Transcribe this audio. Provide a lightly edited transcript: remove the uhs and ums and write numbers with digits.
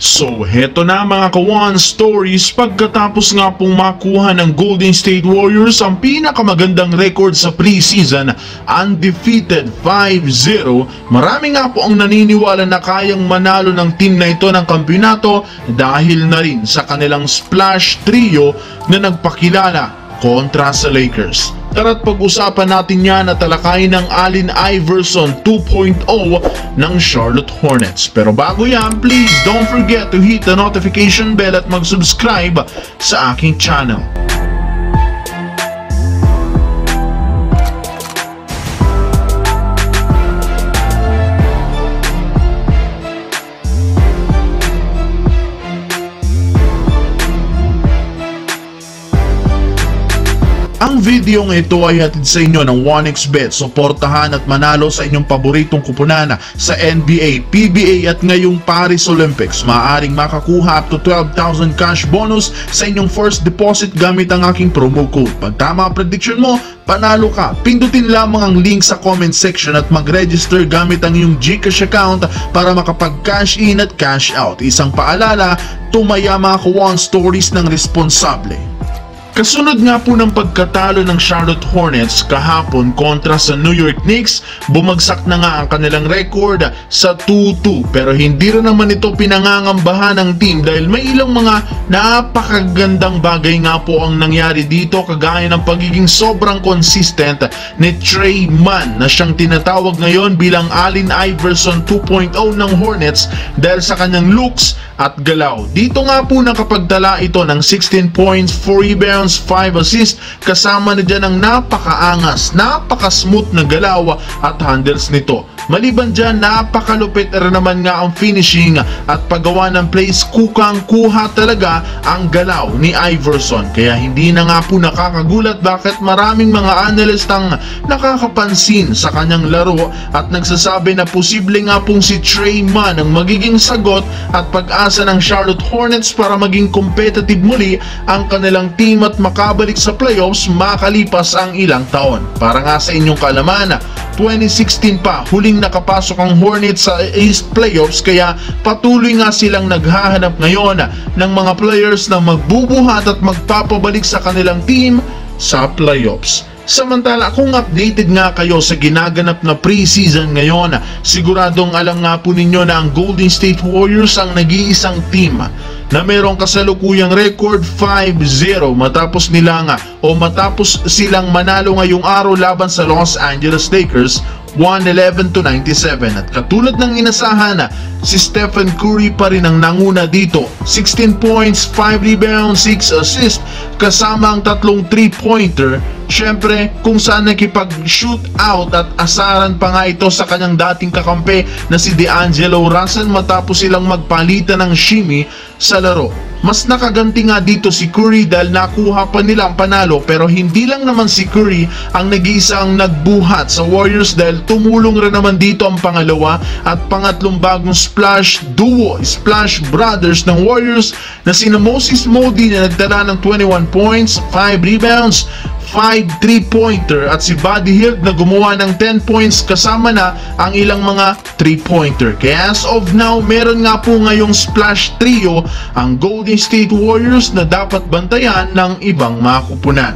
So heto na mga ka-One Stories, pagkatapos nga pong makuha ng Golden State Warriors ang pinakamagandang record sa preseason, undefeated 5-0, marami nga po ang naniniwala na kayang manalo ng team na ito ng kampiyonato dahil na rin sa kanilang splash trio na nagpakilala kontra sa Lakers. Tara't pag-usapan natin yan at talakayin ng Allen Iverson 2.0 ng Charlotte Hornets. Pero bago yan, please don't forget to hit the notification bell at mag-subscribe sa aking channel. Ang videong ito ay hatid sa inyo ng 1xBet. Suportahan at manalo sa inyong paboritong kupunan sa NBA, PBA at ngayong Paris Olympics. Maaaring makakuha up to 12,000 cash bonus sa inyong first deposit gamit ang aking promo code. Pag tama ang prediction mo, panalo ka. Pindutin lamang ang link sa comment section at mag-register gamit ang iyong GCash account para makapag-cash in at cash out. Isang paalala, tumaya mga ka-One Stories ng responsable. Kasunod nga po ng pagkatalo ng Charlotte Hornets kahapon kontra sa New York Knicks, bumagsak na nga ang kanilang record sa 2-2. Pero hindi rin naman ito pinangangambahan ng team dahil may ilang mga napakagandang bagay nga po ang nangyari dito, kagaya ng pagiging sobrang consistent ni Tre Mann na siyang tinatawag ngayon bilang Allen Iverson 2.0 ng Hornets dahil sa kanyang looks at galaw. Dito nga po nakapagtala ito ng 16 points, 4 rebounds, 5 assists, kasama na dyan ang napakaangas, napaka-smooth na galaw at handles nito. Maliban dyan, napakalupit rin naman nga ang finishing at paggawa ng plays, kukang-kuha talaga ang galaw ni Iverson. Kaya hindi na nga po nakakagulat bakit maraming mga analyst ang nakakapansin sa kanyang laro at nagsasabi na posible nga pong si Tre Mann ang magiging sagot at pag-asa ng Charlotte Hornets para maging competitive muli ang kanilang team at makabalik sa playoffs makalipas ang ilang taon. Para nga sa inyong kalaman, 2016 pa huling nakapasok ang Hornets sa East Playoffs, kaya patuloy nga silang naghahanap ngayon ng mga players na magbubuhat at magpapabalik sa kanilang team sa playoffs. Samantala, kung updated nga kayo sa ginaganap na preseason ngayon, siguradong alam nga po ninyo na ang Golden State Warriors ang nag-iisang team na mayroong kasalukuyang record 5-0 matapos silang manalo ngayong araw laban sa Los Angeles Lakers 111-97. At katulad ng inasahan, si Stephen Curry pa rin ang nanguna dito, 16 points, 5 rebounds, 6 assists, kasama ang 3 3-pointer. Syempre, kung saan nakipag-shoot out at asaran pa nga ito sa kanyang dating kakampi na si D'Angelo Russell matapos silang magpalitan ng shimmy sa laro. Mas nakaganti nga dito si Curry dahil nakuha pa nila ang panalo, pero hindi lang naman si Curry ang nag-iisa ang nagbuhat sa Warriors dahil tumulong rin naman dito ang pangalawa at pangatlong bagong splash duo, Splash Brothers ng Warriors na sina Moses Moody na nagtala ng 21 points, 5 rebounds, 5 3-pointer at si Buddy Hield na gumawa ng 10 points kasama na ang ilang mga 3-pointer. Kaya as of now, meron nga po ngayong splash trio ang Golden State Warriors na dapat bantayan ng ibang mga kupunan.